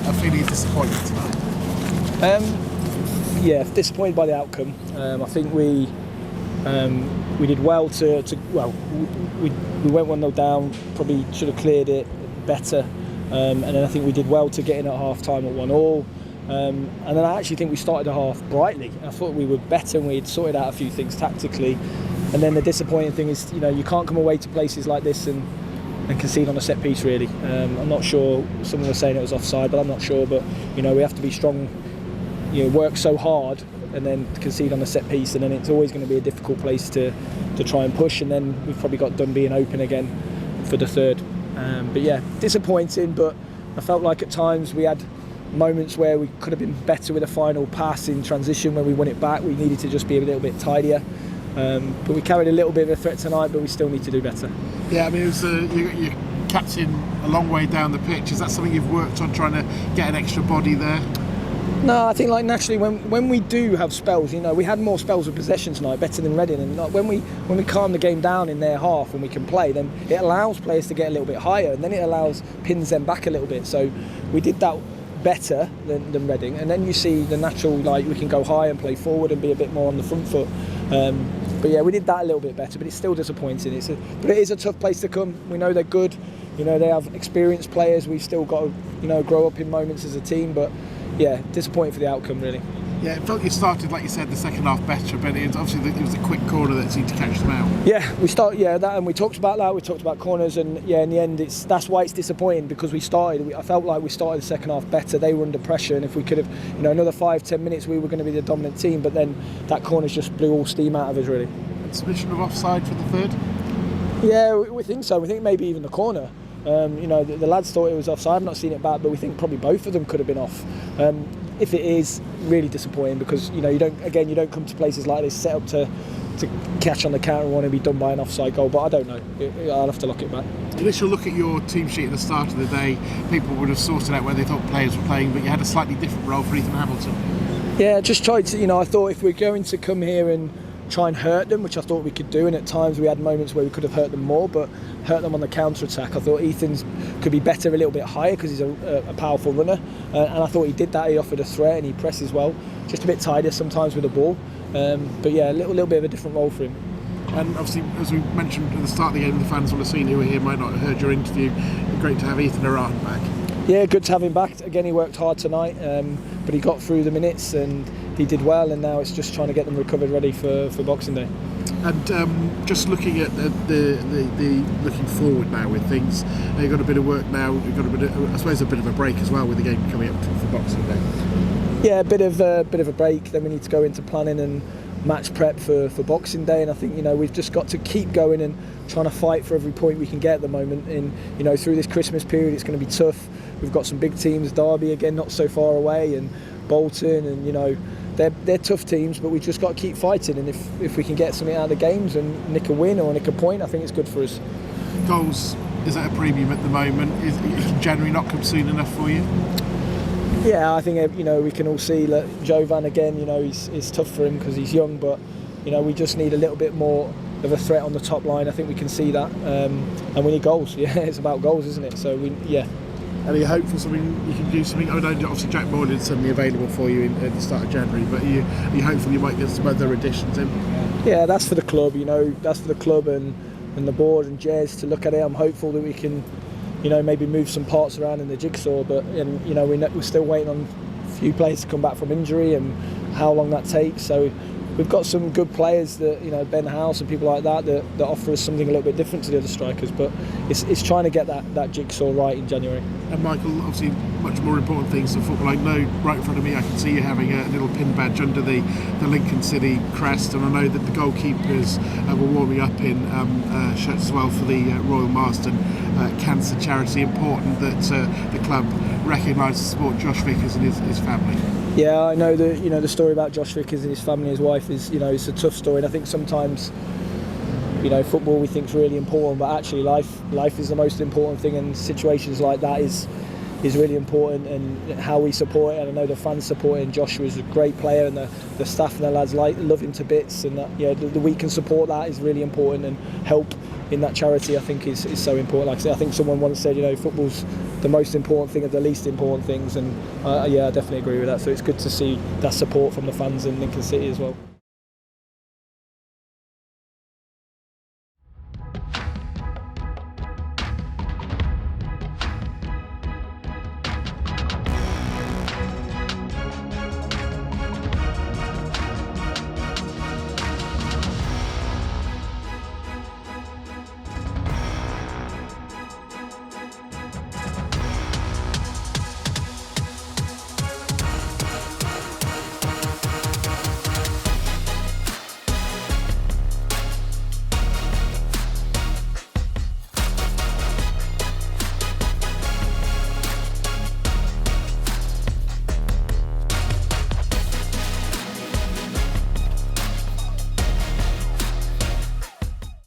a feeling of disappointment tonight? Yeah, disappointed by the outcome. I think we did well to we went 1-0 down, probably should have cleared it better, and then I think we did well to get in at half time at 1-1. And then I actually think we started the half brightly. I thought we were better and we had sorted out a few things tactically. And then the disappointing thing is, you can't come away to places like this and concede on a set piece really. I'm not sure, someone was saying it was offside, but I'm not sure. But we have to be strong, work so hard and then concede on a set piece, and then it's always going to be a difficult place to try and push. And then we've probably got done being open again for the third. But yeah, disappointing, but I felt like at times we had moments where we could have been better with a final pass in transition when we won it back. We needed to just be a little bit tidier, but we carried a little bit of a threat tonight, but we still need to do better. Yeah, I mean, it was your captain a long way down the pitch. Is that something you've worked on, trying to get an extra body there? No, I think naturally when we do have spells, we had more spells of possession tonight, better than Reading, and when we calm the game down in their half, when we can play, then it allows players to get a little bit higher, and then it pins them back a little bit. So we did that better than Reading, and then you see the natural, we can go high and play forward and be a bit more on the front foot. But yeah, we did that a little bit better, but it's still disappointing. But it is a tough place to come. We know they're good. They have experienced players. We've still got to grow up in moments as a team, but yeah, disappointing for the outcome really. Yeah, it felt you started, like you said, the second half better, but it was a quick corner that seemed to catch them out. Yeah, that, and we talked about that. We talked about corners, and yeah, in the end, that's why it's disappointing, because I felt like we started the second half better. They were under pressure, and if we could have, another 5-10 minutes, we were going to be the dominant team. But then that corner just blew all steam out of us, really. Submission of offside for the third? Yeah, we think so. We think maybe even the corner. The lads thought it was offside. I've not seen it back, but we think probably both of them could have been off. If it is, really disappointing, because you don't come to places like this set up to catch on the counter and want to be done by an offside goal. But I don't know. I'll have to look it back. Initial look at your team sheet at the start of the day, people would have sorted out where they thought players were playing, but you had a slightly different role for Ethan Hamilton. Yeah, just tried to. I thought if we're going to come here and try and hurt them, which I thought we could do, and at times we had moments where we could have hurt them more, but hurt them on the counter-attack. I thought Ethan's could be better a little bit higher because he's a powerful runner, and I thought he did that. He offered a threat and he presses well, just a bit tidier sometimes with the ball, but yeah, a little bit of a different role for him. And obviously, as we mentioned at the start of the game, the fans will have seen you were here, might not have heard your interview. Great to have Ethan Aran back. Yeah, good to have him back. Again, he worked hard tonight, but he got through the minutes and he did well, and now it's just trying to get them recovered, ready for Boxing Day. And just looking at the looking forward now with things, you've got a bit of work now. You've got a bit of a break as well with the game coming up for Boxing Day. Yeah, a bit of a break. Then we need to go into planning and match prep for Boxing Day, and I think we've just got to keep going and trying to fight for every point we can get at the moment. And through this Christmas period, it's going to be tough. We've got some big teams, Derby again, not so far away, and Bolton, and they're tough teams, but we've just got to keep fighting. And if we can get something out of the games and nick a win or nick a point, I think it's good for us. Goals is at a premium at the moment. Is January not come soon enough for you? Yeah, I think we can all see that Jovan again. It's tough for him because he's young, but we just need a little bit more of a threat on the top line. I think we can see that, and we need goals. Yeah, it's about goals, isn't it? So And are you hopeful you can do something? I know obviously Jack Moylan's suddenly available for you at the start of January, but are you hopeful you might get some other additions in? Yeah, that's for the club. That's for the club and the board and Jez to look at it. I'm hopeful that we can, maybe move some parts around in the jigsaw, but we're still waiting on a few players to come back from injury and how long that takes. So we've got some good players that Ben House and people like that offer us something a little bit different to the other strikers, but it's trying to get that jigsaw right in January. And Michael, obviously much more important things than football. I know right in front of me I can see you having a little pin badge under the Lincoln City crest, and I know that the goalkeepers were warming up in shirts as well for the Royal Marsden Cancer Charity. Important that the club recognise and support Josh Vickers and his family. Yeah, I know that the story about Josh Vickers and his family, his wife, is it's a tough story, and I think sometimes football we think is really important, but actually life is the most important thing, and situations like that is really important, and how we support it. And I know the fans support it, and Josh was a great player, and the staff and the lads love him to bits, and that the we can support that is really important, and help in that charity I think is so important. Like I said, I think someone once said football's the most important thing of the least important things, and yeah, I definitely agree with that. So it's good to see that support from the fans in Lincoln City as well.